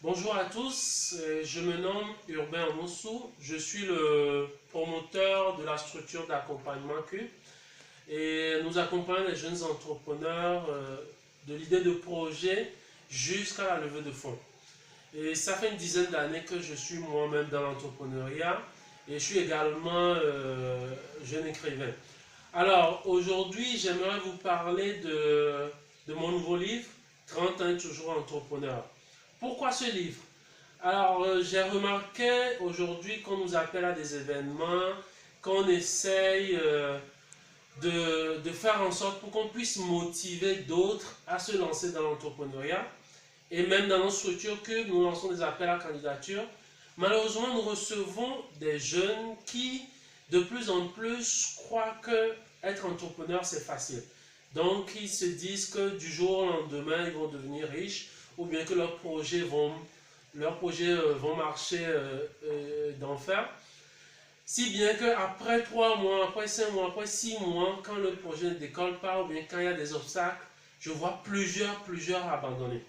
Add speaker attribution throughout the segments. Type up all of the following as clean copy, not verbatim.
Speaker 1: Bonjour à tous, je me nomme Urbain Omossou, je suis le promoteur de la structure d'accompagnement Q et nous accompagnons les jeunes entrepreneurs de l'idée de projet jusqu'à la levée de fonds. Et ça fait une dizaine d'années que je suis moi-même dans l'entrepreneuriat et je suis également jeune écrivain. Alors aujourd'hui, j'aimerais vous parler de mon nouveau livre, 30 ans toujours entrepreneur. Pourquoi ce livre? Alors, j'ai remarqué aujourd'hui qu'on nous appelle à des événements, qu'on essaye de faire en sorte pour qu'on puisse motiver d'autres à se lancer dans l'entrepreneuriat. Et même dans nos structures que nous lançons des appels à candidature, malheureusement, nous recevons des jeunes qui, de plus en plus, croient que être entrepreneur, c'est facile. Donc, ils se disent que du jour au lendemain, ils vont devenir riches ou bien que leurs projets vont marcher d'enfer. Si bien qu'après 3 mois, après 5 mois, après 6 mois, quand le projet ne décolle pas ou bien quand il y a des obstacles, je vois plusieurs abandonner.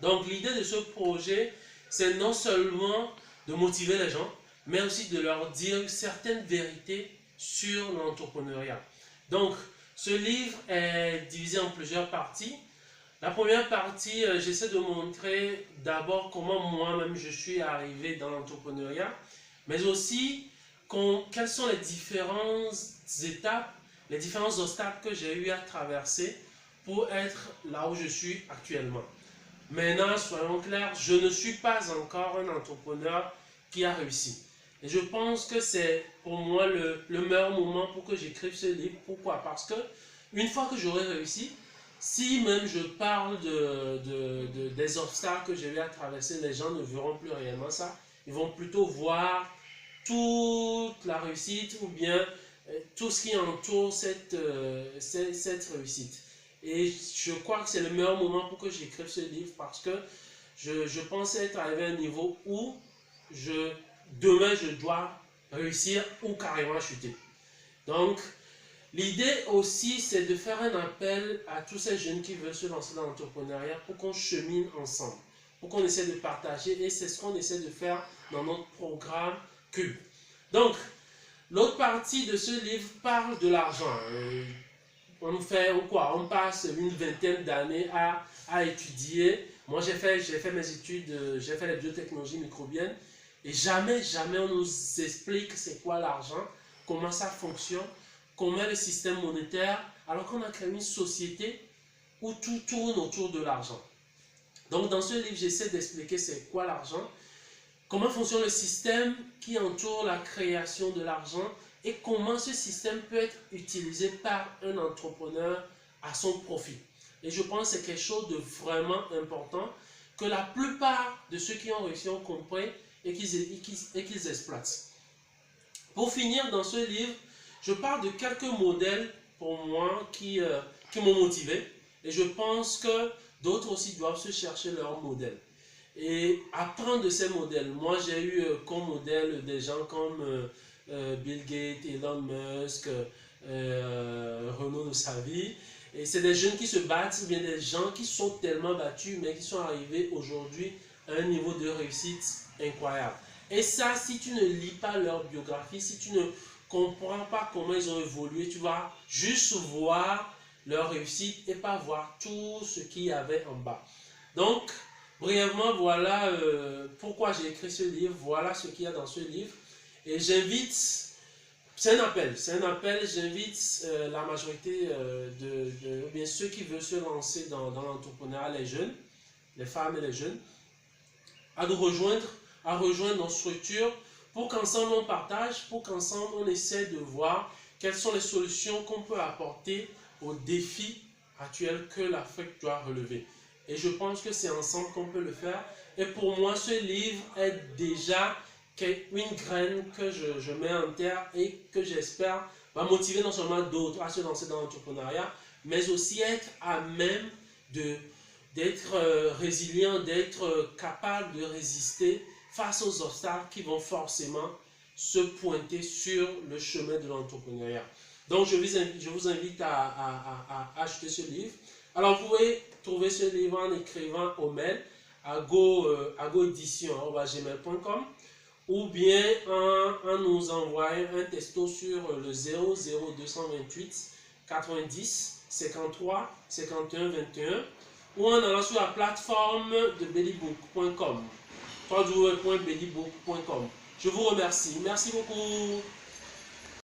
Speaker 1: Donc l'idée de ce projet, c'est non seulement de motiver les gens, mais aussi de leur dire certaines vérités sur l'entrepreneuriat. Donc ce livre est divisé en plusieurs parties. La première partie, j'essaie de montrer d'abord comment moi-même je suis arrivé dans l'entrepreneuriat, mais aussi quelles sont les différentes étapes, les différents obstacles que j'ai eu à traverser pour être là où je suis actuellement. Maintenant, soyons clairs, je ne suis pas encore un entrepreneur qui a réussi. Et je pense que c'est pour moi le meilleur moment pour que j'écrive ce livre. Pourquoi? Parce que une fois que j'aurai réussi, si même je parle des obstacles que j'ai eu à traverser, les gens ne verront plus réellement ça. Ils vont plutôt voir toute la réussite ou bien tout ce qui entoure cette réussite. Et je crois que c'est le meilleur moment pour que j'écrive ce livre parce que je pense être arrivé à un niveau où demain je dois réussir ou carrément chuter. Donc, l'idée aussi, c'est de faire un appel à tous ces jeunes qui veulent se lancer dans l'entrepreneuriat pour qu'on chemine ensemble, pour qu'on essaie de partager, et c'est ce qu'on essaie de faire dans notre programme Cube. Donc, l'autre partie de ce livre parle de l'argent. On passe une vingtaine d'années à étudier. Moi, j'ai fait mes études, j'ai fait les biotechnologies microbiennes, et jamais on nous explique c'est quoi l'argent, comment ça fonctionne, comment est le système monétaire, alors qu'on a créé une société où tout tourne autour de l'argent. Donc dans ce livre, j'essaie d'expliquer c'est quoi l'argent, comment fonctionne le système qui entoure la création de l'argent et comment ce système peut être utilisé par un entrepreneur à son profit. Et je pense que c'est quelque chose de vraiment important que la plupart de ceux qui ont réussi ont compris et qu'ils exploitent. Pour finir, dans ce livre, je parle de quelques modèles pour moi qui m'ont motivé, et je pense que d'autres aussi doivent se chercher leur modèle et apprendre de ces modèles. Moi, j'ai eu comme modèle des gens comme Bill Gates, Elon Musk, Renaud de sa vie. Et c'est des jeunes qui se battent, bien des gens qui sont tellement battus, mais qui sont arrivés aujourd'hui à un niveau de réussite incroyable. Et ça, si tu ne lis pas leur biographie, si tu ne comprends pas comment ils ont évolué, tu vas juste voir leur réussite et pas voir tout ce qu'il y avait en bas. Donc, brièvement, voilà pourquoi j'ai écrit ce livre, voilà ce qu'il y a dans ce livre. Et j'invite, c'est un appel, j'invite la majorité ou bien ceux qui veulent se lancer dans l'entrepreneuriat, les jeunes, les femmes et les jeunes, à nous rejoindre nos structures pour qu'ensemble on partage, pour qu'ensemble on essaie de voir quelles sont les solutions qu'on peut apporter aux défis actuels que l'Afrique doit relever. Et je pense que c'est ensemble qu'on peut le faire. Et pour moi, ce livre est déjà une graine que je mets en terre et que j'espère va motiver non seulement d'autres à se lancer dans l'entrepreneuriat, mais aussi être à même d'être résilient, d'être capable de résister face aux obstacles qui vont forcément se pointer sur le chemin de l'entrepreneuriat. Donc je vous invite à acheter ce livre. Alors vous pouvez trouver ce livre en écrivant au mail agoedition@gmail.com ou bien en nous envoyant un texto sur le 00228 90 53 51 21 ou en allant sur la plateforme de bellybook.com www.bellybook.com. Je vous remercie. Merci beaucoup.